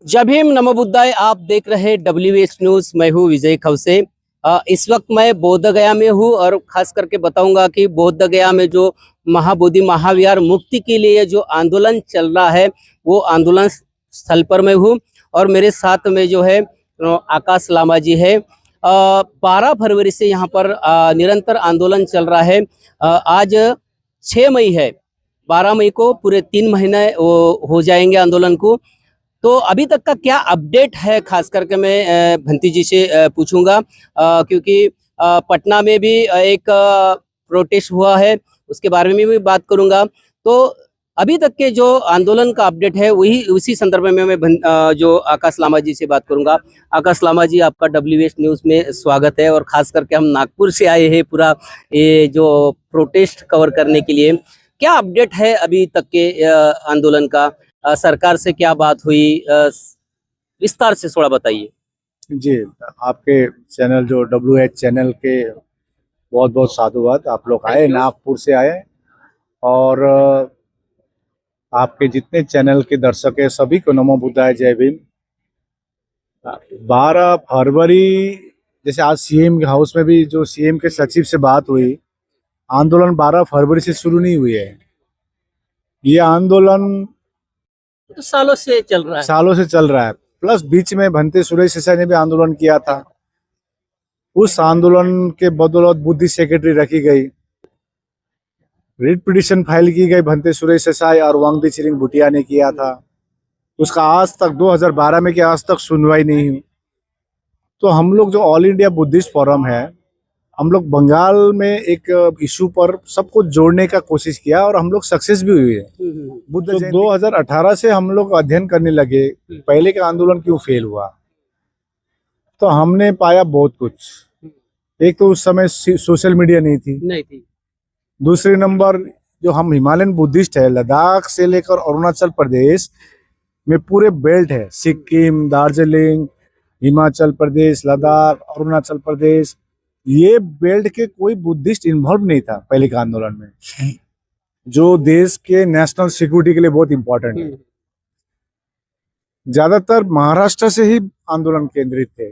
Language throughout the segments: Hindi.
जय भीम नमो बुद्धाय। आप देख रहे हैं WH न्यूज। मैं हूँ विजय खवसे। इस वक्त मैं बोध गया में हूँ और खास करके बताऊंगा कि बोध गया में जो महाबोधि महाविहार मुक्ति के लिए जो आंदोलन चल रहा है वो आंदोलन स्थल पर मैं हूँ और मेरे साथ में जो है आकाश लामा जी है। 12 फरवरी से यहाँ पर निरंतर आंदोलन चल रहा है। आज 6 मई है। 12 मई को पूरे 3 महीने हो जाएंगे आंदोलन को। तो अभी तक का क्या अपडेट है, खास करके मैं भंती जी से पूछूंगा, क्योंकि पटना में भी एक प्रोटेस्ट हुआ है, उसके बारे में भी बात करूंगा। तो अभी तक के जो आंदोलन का अपडेट है वही उसी संदर्भ में मैं जो आकाश लामा जी से बात करूंगा। आकाश लामा जी, आपका WH न्यूज में स्वागत है। और खास करके हम नागपुर से आए हैं पूरा ये जो प्रोटेस्ट कवर करने के लिए। क्या अपडेट है अभी तक के आंदोलन का? सरकार से क्या बात हुई, विस्तार से थोड़ा बताइए। जी, आपके चैनल जो WH चैनल के बहुत बहुत साधुवाद। आप लोग आए, नागपुर से आए, और आपके जितने चैनल के दर्शक है सभी को नमो बुद्धाय, जय भीम। 12 फरवरी जैसे आज CM के हाउस में भी जो CM के सचिव से बात हुई, आंदोलन 12 फरवरी से शुरू नहीं हुई है। ये आंदोलन तो सालों से चल रहा है। प्लस बीच में भंते सुरेश देसाई ने भी आंदोलन किया था। उस आंदोलन के बदौलत बुद्धिस्ट सेक्रेटरी रखी गई, रिट पिटिशन फाइल की गई, भंते सुरेश देसाई और वांगदी चिरिंग भुटिया ने किया था। उसका आज तक 2012 में क्या आज तक सुनवाई नहीं हुई। तो हम लोग जो ऑल इंडिया बुद्धिस्ट फोरम है, हम लोग बंगाल में एक इशू पर सबको जोड़ने का कोशिश किया और हम लोग सक्सेस भी हुए हैं। बुद्ध तो 2018 से हम लोग अध्ययन करने लगे पहले का आंदोलन क्यों फेल हुआ। तो हमने पाया बहुत कुछ। एक तो उस समय सोशल मीडिया नहीं थी। दूसरे नंबर जो हम हिमालयन बुद्धिस्ट है, लद्दाख से लेकर अरुणाचल प्रदेश में पूरे बेल्ट है, सिक्किम, दार्जिलिंग, हिमाचल प्रदेश, लद्दाख, अरुणाचल प्रदेश, ये बेल्ट के कोई बुद्धिस्ट इन्वॉल्व नहीं था पहले के आंदोलन में, जो देश के नेशनल सिक्योरिटी के लिए बहुत इंपॉर्टेंट है। ज्यादातर महाराष्ट्र से ही आंदोलन केंद्रित थे।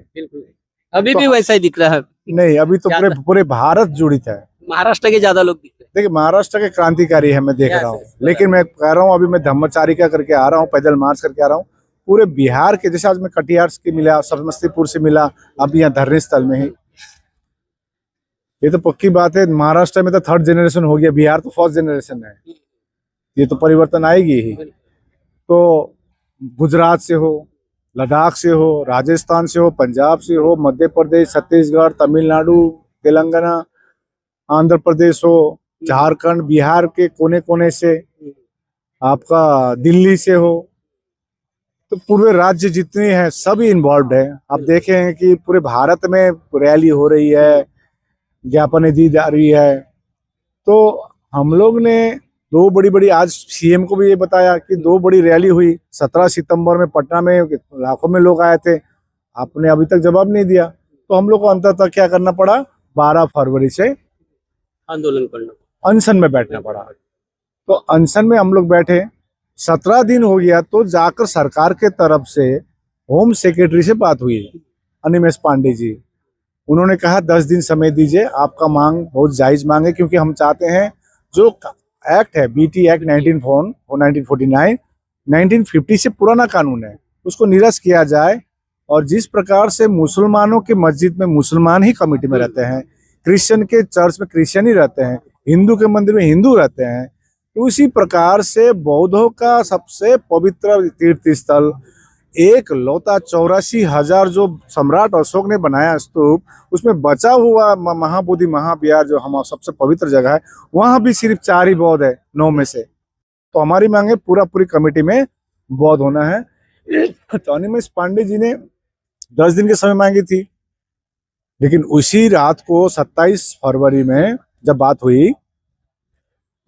अभी भी वैसा ही दिख रहा है। नहीं, अभी तो पूरे भारत जुड़ित है। महाराष्ट्र के ज्यादा लोग दिख रहे हैं। देखिए, महाराष्ट्र के क्रांतिकारी है, मैं देख रहा हूँ। लेकिन मैं कह रहा हूँ, अभी मैं धम्मचारिका करके आ रहा हूँ, पैदल मार्च करके आ रहा हूँ। पूरे बिहार के, जैसे आज मैं कटिहार से मिला, समस्तीपुर से मिला, अभी यहाँ धरने स्थल में ही। ये तो पक्की बात है, महाराष्ट्र में तो 3rd जनरेशन हो गया, बिहार तो 1st जनरेशन है। ये तो परिवर्तन आएगी ही। तो गुजरात से हो, लद्दाख से हो, राजस्थान से हो, पंजाब से हो, मध्य प्रदेश, छत्तीसगढ़, तमिलनाडु, तेलंगाना, आंध्र प्रदेश हो, झारखंड, बिहार के कोने कोने से, आपका दिल्ली से हो, तो पूरे राज्य जितने हैं सभी इन्वॉल्व है। आप देखे हैं कि पूरे भारत में रैली हो रही है, ज्ञापन दी जा रही है। तो हम लोग ने 2 बड़ी आज CM को भी ये बताया कि 2 बड़ी रैली हुई। 17 सितंबर में पटना में लाखों में लोग आए थे, आपने अभी तक जवाब नहीं दिया। तो हम लोग को अंततः क्या करना पड़ा, 12 फरवरी से आंदोलन करना, अनशन में बैठना पड़ा। तो अनशन में हम लोग बैठे, 17 दिन हो गया। तो जाकर सरकार के तरफ से होम सेक्रेटरी से बात हुई, अनिमेश पांडे जी। उन्होंने कहा 10 दिन समय दीजिए, आपका मांग बहुत जायज मांग है, क्योंकि हम चाहते हैं जो एक्ट है, BT एक्ट 1949 1950 से पुराना कानून है, उसको निरस्त किया जाए। और जिस प्रकार से मुसलमानों के मस्जिद में मुसलमान ही कमेटी में रहते हैं, क्रिश्चियन के चर्च में क्रिश्चियन ही रहते हैं, हिंदू के मंदिर में हिंदू रहते हैं, तो उसी प्रकार से बौद्धों का सबसे पवित्र तीर्थ स्थल, एक लौता 84,000 जो सम्राट अशोक ने बनाया स्तूप, उसमें बचा हुआ महाबोधि महाविहार जो हमारा सबसे पवित्र जगह है, वहां भी सिर्फ 4 ही बौद्ध है 9 में से। तो हमारी मांग है पूरी कमेटी में बौद्ध होना है। तो अनिमेश पांडे जी ने 10 दिन के समय मांगी थी, लेकिन उसी रात को 27 फरवरी में जब बात हुई,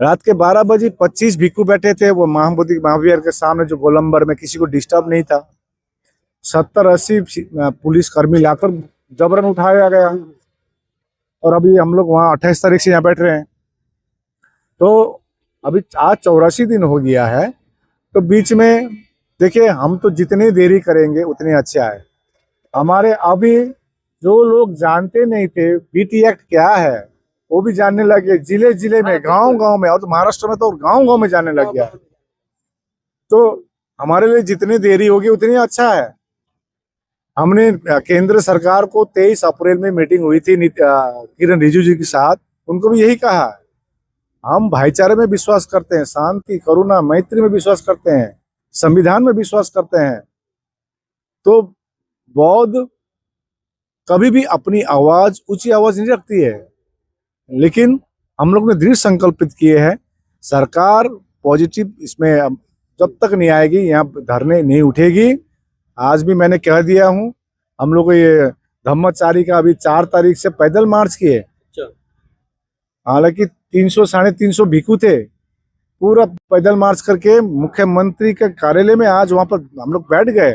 रात के 12 बजे 25 भिक्खु बैठे थे वो महाबोधि महाविहार के सामने, जो गोलंबर में, किसी को डिस्टर्ब नहीं था। 70-80 पुलिस कर्मी लाकर जबरन उठाया गया। और अभी हम लोग वहाँ 28 तारीख से यहाँ बैठ रहे हैं। तो अभी आज 84 दिन हो गया है। तो बीच में देखिए हम तो जितनी देरी करेंगे उतनी अच्छा है। हमारे अभी जो लोग जानते नहीं थे बीटी एक्ट क्या है वो भी जानने लगे, जिले जिले में, गांव गांव में, और तो महाराष्ट्र में तो गांव गांव में जानने लग गया। तो हमारे लिए जितनी देरी होगी उतनी अच्छा है। हमने केंद्र सरकार को 23 अप्रैल में मीटिंग हुई थी किरण रिजिजू जी के साथ, उनको भी यही कहा है। हम भाईचारे में विश्वास करते हैं, शांति, करुणा, मैत्री में विश्वास करते हैं, संविधान में विश्वास करते हैं। तो बौद्ध कभी भी अपनी आवाज, ऊंची आवाज नहीं रखती है, लेकिन हम लोग ने दृढ़ संकल्पित किए हैं। सरकार पॉजिटिव इसमें जब तक नहीं आएगी यहाँ धरने नहीं उठेगी। आज भी मैंने कह दिया हूँ, हम लोग ये धम्मचारी का अभी 4 तारीख से पैदल मार्च किए। हालांकि 300 साढ़े 300 भिक्षु थे, पूरा पैदल मार्च करके मुख्यमंत्री के कार्यालय में आज वहां पर हम लोग बैठ गए।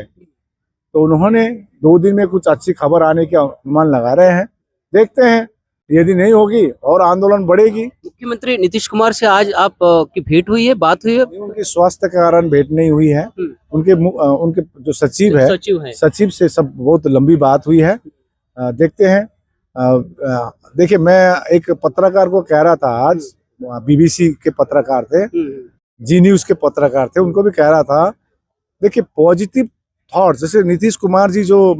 तो उन्होंने 2 दिन में कुछ अच्छी खबर आने के अनुमान लगा रहे हैं। देखते हैं, यदि नहीं होगी और आंदोलन बढ़ेगी। मुख्यमंत्री नीतीश कुमार से आज आप की भेंट हुई है, बात हुई है? उनके स्वास्थ्य के कारण भेंट नहीं हुई है। उनके जो सचिव है, सचिव से सब बहुत लंबी बात हुई है। देखते हैं। देखिए मैं एक पत्रकार को कह रहा था आज, बीबीसी के पत्रकार थे, जी न्यूज के पत्रकार थे, उनको भी कह रहा था, देखिए पॉजिटिव थॉट्स, जैसे नीतीश कुमार जी जो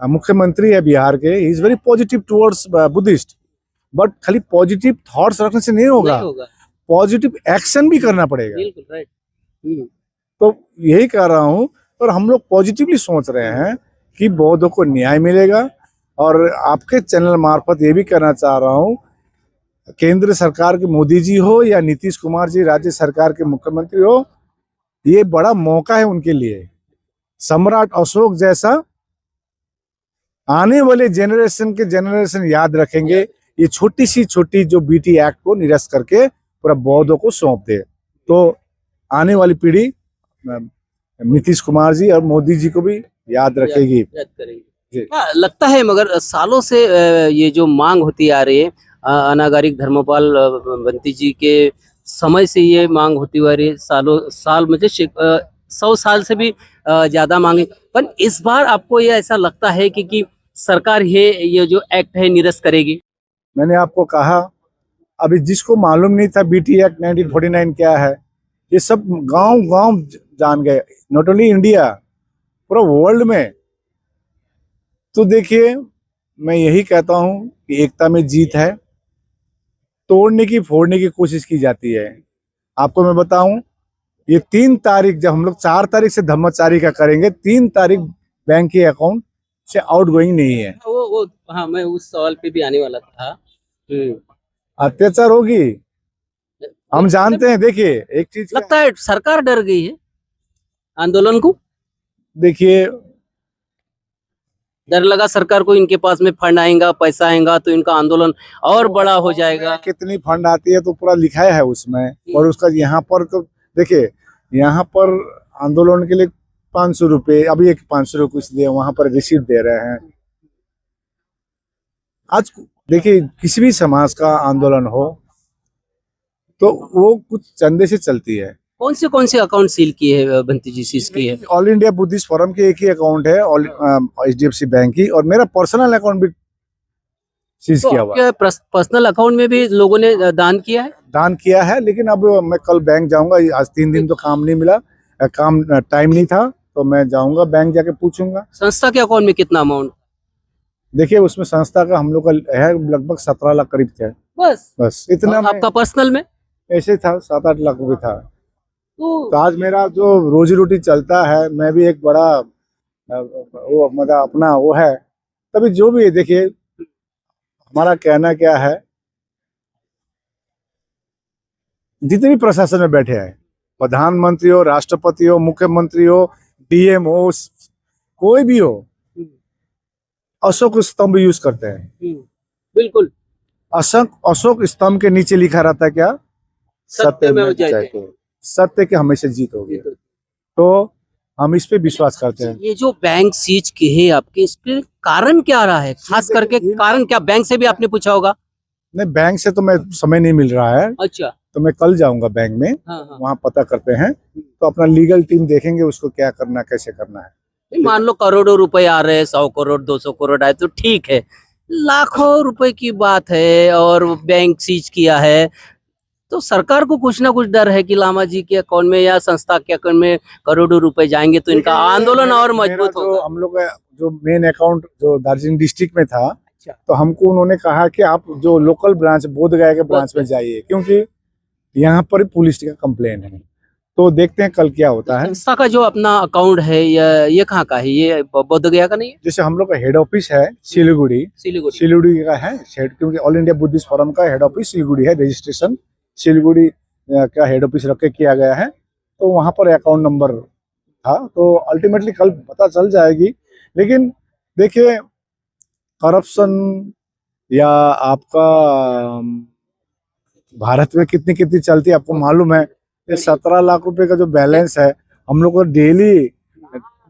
मुख्यमंत्री है बिहार के, he is very positive towards Buddhist, but खाली पॉजिटिव थॉट्स रखने से नहीं होगा, पॉजिटिव एक्शन भी करना पड़ेगा। बिल्कुल राइट। तो यही कह रहा हूँ, और हम लोग पॉजिटिवली सोच रहे हैं कि बौद्धों को न्याय मिलेगा। और आपके चैनल मार्फत ये भी कहना चाह रहा हूँ, केंद्र सरकार के मोदी जी हो या नीतीश कुमार जी राज्य सरकार के मुख्यमंत्री हो, ये बड़ा मौका है उनके लिए। सम्राट अशोक जैसा आने वाले जनरेशन याद रखेंगे, ये छोटी जो बीटी एक्ट को निरस्त करके पूरा बौद्धों को सौंप दे, तो आने वाली पीढ़ी नीतीश कुमार जी और मोदी जी को भी याद रखेगी। याद करेंगे। लगता है मगर सालों से ये जो मांग होती आ रही है, अनागारिक धर्मपाल बंती जी के समय से ये मांग होती आ रही है, साल मुझे 100 साल से भी ज्यादा मांगे। पर इस बार आपको ये ऐसा लगता है कि सरकार ये जो एक्ट है निरस्त करेगी? मैंने आपको कहा, अभी जिसको मालूम नहीं था बीटी एक्ट 1949 क्या है, ये सब गांव जान गए, नॉट ओनली इंडिया, पूरा वर्ल्ड में। तो देखिए मैं यही कहता हूं कि एकता में जीत है, तोड़ने की फोड़ने की कोशिश की जाती है। आपको मैं बताऊं, ये 3 तारीख, जब हम लोग 4 तारीख से धम्मचारी का करेंगे, 3 तारीख बैंक के अकाउंट से आउटगोइंग नहीं है। वो हाँ, मैं उस सवाल पे भी आने वाला था। अत्याचार होगी, हम जानते हैं। देखिए एक चीज लगता है सरकार डर गई है आंदोलन को। देखिए डर लगा सरकार को, इनके पास में फंड आएगा, पैसा आएगा तो इनका आंदोलन और बड़ा हो जाएगा। कितनी फंड आती है तो पूरा लिखा है उसमें, और उसका यहाँ पर तो देखिए, यहाँ पर आंदोलन के लिए 500 रुपए, अभी एक 500 रुपए कुछ दिए, वहां पर रिसीट दे रहे हैं। आज देखिए किसी भी समाज का आंदोलन हो तो वो कुछ चंदे से चलती है। कौन से अकाउंट सील किए है बंती जी, सीज की है? ऑल इंडिया बुद्धिस्ट फोरम के एक ही अकाउंट है, HDFC बैंक की, और मेरा पर्सनल अकाउंट भी सीज किया हुआ है। पर्सनल अकाउंट में भी लोगों ने दान किया है, लेकिन अब मैं कल बैंक जाऊंगा। आज 3 दिन तो काम नहीं मिला, टाइम नहीं था, तो मैं जाऊंगा बैंक, जाके पूछूंगा। संस्था के अकाउंट में कितना अमाउंट? देखिए उसमें संस्था का हम लोग का है लगभग 17 लाख करीब थे। बस इतना। आपका पर्सनल में ऐसे था 7-8 लाख रुपए था। तो आज मेरा जो रोजी रोटी चलता है, मैं भी एक बड़ा वो मतलब अपना वो है, तभी जो भी है। देखिए हमारा कहना क्या है, जितने भी प्रशासन में बैठे हैं, प्रधानमंत्री हो, राष्ट्रपति हो, मुख्यमंत्री हो, DM हो, कोई भी हो, अशोक स्तंभ यूज करते हैं। बिल्कुल। अशोक स्तंभ के नीचे लिखा रहता है क्या? सत्य में जयते। सत्य की हमेशा जीत होगी। तो हम इस पे विश्वास करते हैं। ये जो बैंक सीज की है आपके, इसके कारण क्या रहा है? खास करके कारण क्या? बैंक से भी आपने पूछा होगा? नहीं, बैंक से तो मैं समय नहीं मिल रहा है। अच्छा। तो मैं कल जाऊंगा बैंक में, हाँ। वहाँ पता करते हैं, तो अपना लीगल टीम देखेंगे उसको क्या करना कैसे करना है। नहीं, मान लो करोड़ों रुपए आ रहे हैं, 100 करोड़ 200 करोड़ आए तो ठीक है, लाखों रुपए की बात है और बैंक सीज किया है, तो सरकार को कुछ ना कुछ डर है कि लामा जी के अकाउंट में या संस्था के अकाउंट में करोड़ों रुपए जाएंगे तो इनका देखिए, आंदोलन और मेरा मजबूत जो होगा। हम लोग का जो मेन अकाउंट जो दार्जिलिंग डिस्ट्रिक्ट में था, अच्छा। तो हमको उन्होंने कहा कि आप जो लोकल ब्रांच बोधगया के ब्रांच में जाइए, क्योंकि यहाँ पर पुलिस का कंप्लेन है। तो देखते हैं कल क्या होता है। संस्था का जो अपना अकाउंट है ये कहाँ का है? ये बोध गया का नहीं है? जैसे हम लोग का हेड ऑफिस है सिलीगुड़ी सिलीगुड़ी का है हेड, क्योंकि ऑल इंडिया बुद्धिस्ट फोरम का हेड ऑफिस सिलीगुड़ी है, रजिस्ट्रेशन सिलीगुड़ी का हेड ऑफिस रख के किया गया है, तो वहां पर अकाउंट नंबर था। तो अल्टीमेटली कल पता चल जाएगी। लेकिन देखिए, करप्शन या आपका भारत में कितनी कितनी चलती है आपको मालूम है। ये 17 लाख रुपए का जो बैलेंस है, हम लोग को डेली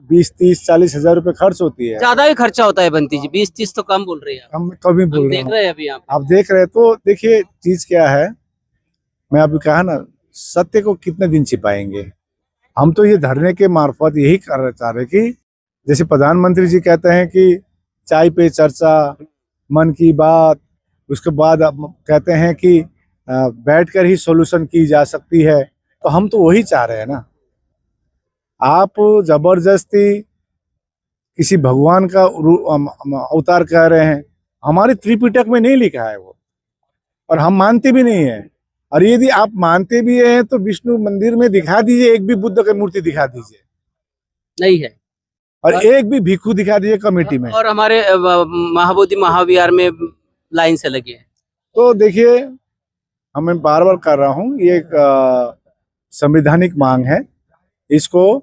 20-30-40 हजार रुपए खर्च होती है। ज्यादा ही खर्चा होता है बंती जी, 20-30 तो कम बोल रहे हैं हम कभी हम बोल रहे देख हैं, रहे हैं अभी आप देख रहे हैं। तो देखिए चीज क्या है, मैं अभी कहा ना, सत्य को कितने दिन छिपाएंगे। हम तो ये धरने के मार्फत यही कर चाह रहे कि जैसे प्रधानमंत्री जी कहते हैं कि चाय पे चर्चा, मन की बात, उसके बाद अब कहते हैं कि बैठकर ही सॉल्यूशन की जा सकती है, तो हम तो वही चाह रहे हैं ना। आप जबरदस्ती किसी भगवान का अवतार कह रहे हैं, हमारे त्रिपिटक में नहीं लिखा है वो, और हम मानते भी नहीं है। और यदि आप मानते भी हैं तो विष्णु मंदिर में दिखा दीजिए, एक भी बुद्ध की मूर्ति दिखा दीजिए, नहीं है, और एक भी भिक्षु दिखा दीजिए कमेटी में। और हमारे महाबोधि महाविहार में लाइन से लगे हैं। तो देखिए, हमें बार बार कर रहा हूँ, ये एक संवैधानिक मांग है, इसको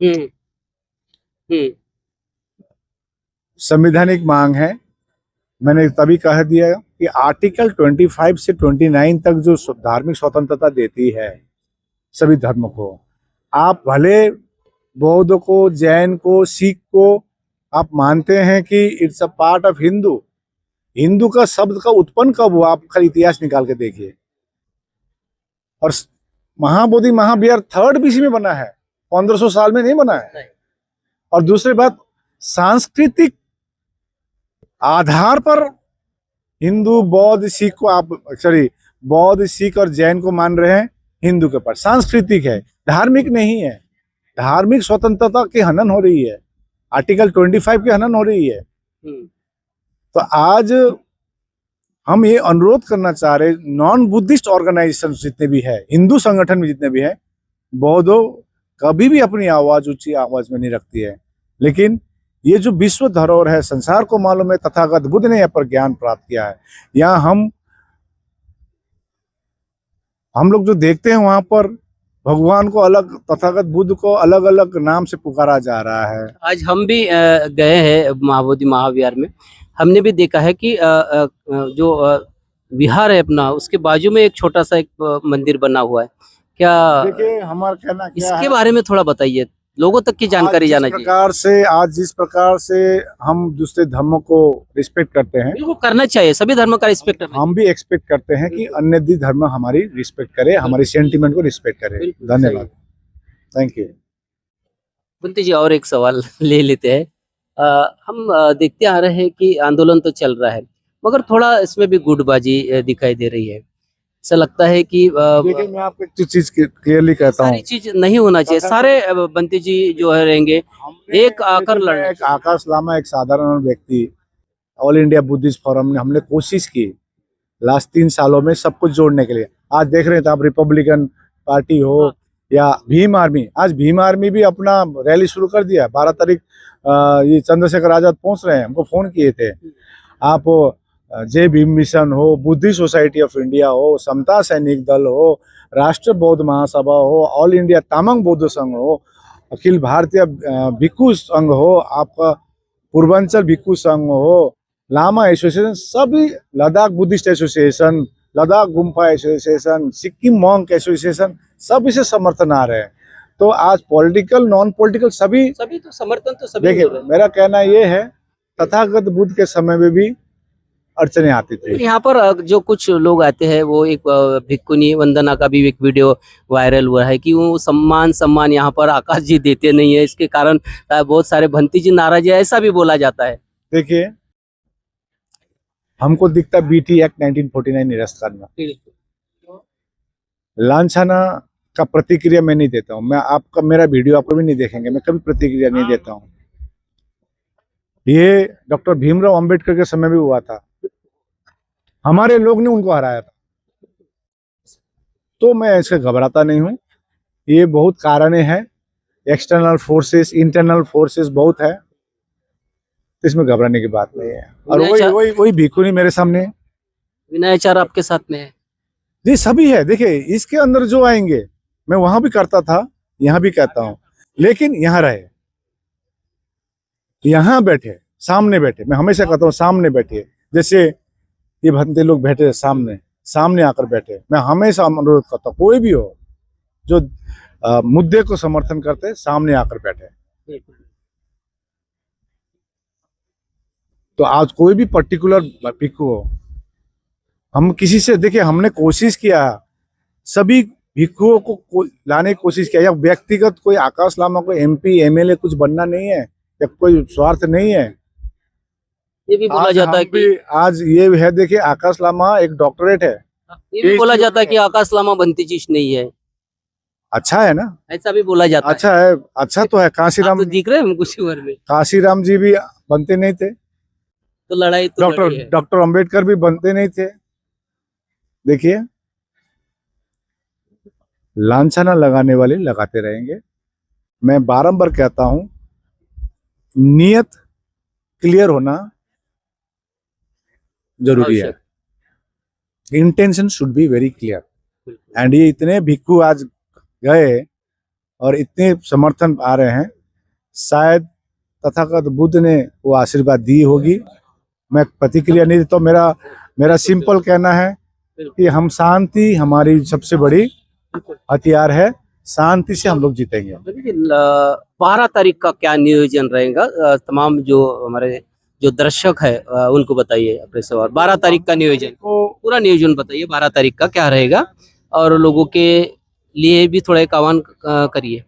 हम्म संवैधानिक मांग है। मैंने तभी कह दिया कि आर्टिकल 25 से 29 तक जो धार्मिक स्वतंत्रता देती है सभी धर्म को, आप भले बौद्ध को, जैन को, सिख को आप मानते हैं कि it's a part of Hindu. Hindu का शब्द का उत्पन्न कब हुआ, आप खाली इतिहास निकाल के देखिए। और महाबोधि महाविहार 3rd BC में बना है, 1500 साल में नहीं बना है। और दूसरी बात, सांस्कृतिक आधार पर हिंदू, बौद्ध, सिख को आप बौद्ध, सिख और जैन को मान रहे हैं हिंदू के पास। सांस्कृतिक है, धार्मिक नहीं है। धार्मिक स्वतंत्रता की हनन हो रही है, आर्टिकल 25 की हनन हो रही है। तो आज हम ये अनुरोध करना चाह रहे, नॉन बुद्धिस्ट ऑर्गेनाइजेशन जितने भी है, हिंदू संगठन में जितने भी है, बौद्धों कभी भी अपनी आवाज ऊंची आवाज में नहीं रखती है। लेकिन ये जो विश्व धरोहर है, संसार को मालूम है तथागत बुद्ध ने यहाँ पर ज्ञान प्राप्त किया है। यहाँ हम लोग जो देखते हैं, वहां पर भगवान को अलग, तथागत बुद्ध को अलग अलग नाम से पुकारा जा रहा है। आज हम भी गए हैं महाबोधि महाविहार में, हमने भी देखा है कि जो विहार है अपना, उसके बाजू में एक छोटा सा एक मंदिर बना हुआ है। क्या देखिए, हमारा कहना क्या इसके है, बारे में थोड़ा बताइए, लोगों तक की जानकारी जाना चाहिए। आज जिस प्रकार से हम दूसरे धर्मों को रिस्पेक्ट करते हैं, बिल्कुल करना चाहिए, सभी धर्मों का रिस्पेक्ट करना हम भी एक्सपेक्ट करते हैं कि अन्य धर्म हमारी रिस्पेक्ट करे, हमारी सेंटिमेंट को रिस्पेक्ट करे। बिल्कुल, धन्यवाद, थैंक यू। बुंती जी, और एक सवाल ले लेते हैं। हम देखते आ रहे हैं कि आंदोलन तो चल रहा है, मगर थोड़ा इसमें भी गुटबाजी दिखाई दे रही है। ऐसा लगता है कि देखिए, मैं आपको एक चीज क्लियरली कहता हूँ, सारी चीज नहीं होना चाहिए, सारे बंती जी जो है रहेंगे एक आकर लड़ना। एक आकाश लामा, एक साधारण व्यक्ति, ऑल इंडिया बुद्धिस्ट फोरम ने हमने कोशिश की लास्ट 3 सालों में सब कुछ जोड़ने के लिए। आज देख रहे थे आप, रिपब्लिकन पार्टी हो या भीम आर्मी, आज भीम आर्मी भी अपना रैली शुरू कर दिया। 12 तारीख ये चंद्रशेखर आजाद पहुंच रहे हैं, हमको फोन किए थे। आप जय भीम मिशन हो, बुद्धिस्ट सोसाइटी ऑफ इंडिया हो, समता सैनिक दल हो, राष्ट्रीय बौद्ध महासभा हो, ऑल इंडिया तामांग बौद्ध संघ हो, अखिल भारतीय भिक्खु संघ हो, आपका पूर्वांचल भिक्खु संघ हो, लामा एसोसिएशन, सभी, Ladakh Buddhist association, Ladakh Gompa association, Sikkim monk association, सब इसे समर्थन आ रहे हैं। तो आज पॉलिटिकल, नॉन पॉलिटिकल सभी तो समर्थन तो सभी देखिए, मेरा कहना ये है, तथागत बुद्ध के समय में भी अड़चने आती थी। यहाँ पर जो कुछ लोग आते हैं वो एक भिक्खुनी वंदना का भी एक वीडियो वायरल हुआ है कि वो सम्मान यहाँ पर आकाश जी देते नहीं है, इसके कारण बहुत सारे भंती जी नाराज है, ऐसा भी बोला जाता है। देखिए, हमको दिखता बीटी एक्ट 1949 निरस्त करना, लांछना का प्रतिक्रिया मैं नहीं देता हूँ। मैं आपका मेरा वीडियो आपको भी नहीं देखेंगे, मैं कभी प्रतिक्रिया नहीं देता हूँ। ये डॉक्टर भीमराव अंबेडकर के समय भी हुआ था, हमारे लोग ने उनको हराया था, तो मैं इससे घबराता नहीं हूँ। ये बहुत कारण है, एक्सटर्नल फोर्सेस इंटरनल फोर्सेस बहुत है, तो इसमें घबराने की बात नहीं है। और वही भिखुनी मेरे सामने, विनयाचार आपके साथ में है जी, सभी है। देखिए, इसके अंदर जो आएंगे, मैं वहां भी करता था, यहाँ भी कहता हूँ, लेकिन यहाँ रहे, यहाँ बैठे, सामने बैठे। मैं हमेशा कहता हूँ सामने बैठिए, जैसे ये भंते लोग बैठे सामने आकर बैठे। मैं हमेशा अनुरोध करता हूँ, कोई भी हो जो मुद्दे को समर्थन करते, सामने आकर बैठे। तो आज कोई भी पर्टिकुलर भिक्खु हो, हम किसी से, देखिए, हमने कोशिश किया, सभी भिक्खुओं को लाने की कोशिश किया। या व्यक्तिगत कोई आकाश लामा को MP MLA कुछ बनना नहीं है, या कोई स्वार्थ नहीं है। ये भी बोला जाता है कि आज ये है, देखिए, आकाश लामा एक डॉक्टरेट है। ये भी बोला जाता है कि आकाश लामा बनती चीज नहीं है, अच्छा है ना, ऐसा भी बोला जाता अच्छा है, अच्छा तो है। काशीराम तो दिख रहे हैं हमको शिवर में, काशीराम जी भी बनते नहीं थे, तो लड़ाई तो लड़ी है। डॉक्टर अंबेडकर भी बनते नहीं थे। देखिए, लांछना लगाने वाले लगाते रहेंगे। मैं बारंबार कहता हूं, नियत क्लियर होना जरूरी है। Intention should be very clear. And ये इतने भिक्खु आज गए और इतने समर्थन आ रहे हैं, शायद तथागत बुद्ध ने वो आशीर्वाद दी होगी। मैं प्रतिक्रिया नहीं देता। मेरा सिंपल कहना है कि हम शांति हमारी सबसे बड़ी हथियार है, शांति से हम लोग जीतेंगे। 12 तारीख का क्या नियोजन रहेगा, तमाम जो हमारे जो दर्शक है उनको बताइए अपने सवाल। 12 तारीख का नियोजन, पूरा नियोजन बताइए, 12 तारीख का क्या रहेगा, और लोगों के लिए भी थोड़ा एक आह्वान करिए।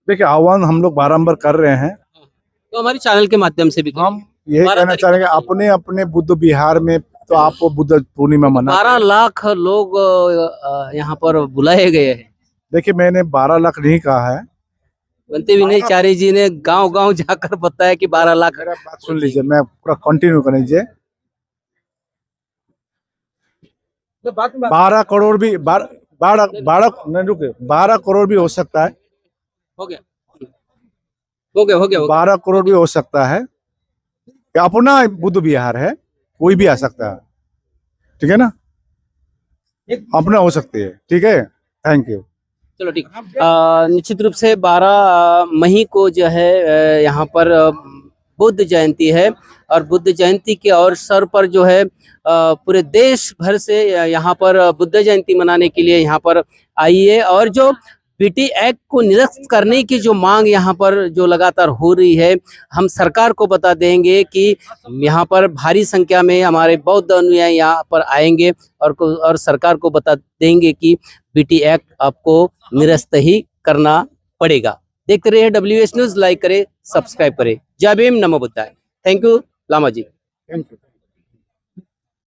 देखिए, आह्वान हम लोग बारंबार कर रहे हैं, तो हमारे चैनल के माध्यम से भी हम यही कहना चाहेंगे, अपने अपने बुद्ध विहार में, तो आप बुद्ध पूर्णिमा मना 12 लाख लोग यहाँ पर बुलाए गए हैं। देखिए, मैंने 12 लाख नहीं कहा है। बनते विनयचार्य जी ने गांव-गांव जाकर बताया कि 12 लाख। मेरा बात सुन लीजिए, मैं पूरा कंटिन्यू कर लीजिए। 12 करोड़ भी 12 नहीं, रुके, 12 करोड़ भी हो सकता है। हो गया 12 करोड़ भी हो सकता है। अपना बुद्ध विहार है, कोई भी आ सकता है, ठीक है ना, अपना हो सकती है, ठीक है। Thank you. चलो ठीक। निश्चित रूप से 12 मई को जो है यहाँ पर बुद्ध जयंती है, और बुद्ध जयंती के अवसर पर जो है पूरे देश भर से यहाँ पर बुद्ध जयंती मनाने के लिए यहाँ पर आई है। और जो BT एक्ट को निरस्त करने की जो मांग यहाँ पर जो लगातार हो रही है, हम सरकार को बता देंगे कि यहाँ पर भारी संख्या में हमारे बौद्ध अनुयायी यहाँ पर आएंगे, और सरकार को बता देंगे कि BT एक्ट आपको निरस्त ही करना पड़ेगा। देखते रहिए WS न्यूज़, लाइक करें, सब्सक्राइब करें। जय भीम, नमो बुद्धाय। Thank you Lama ji. Thank you.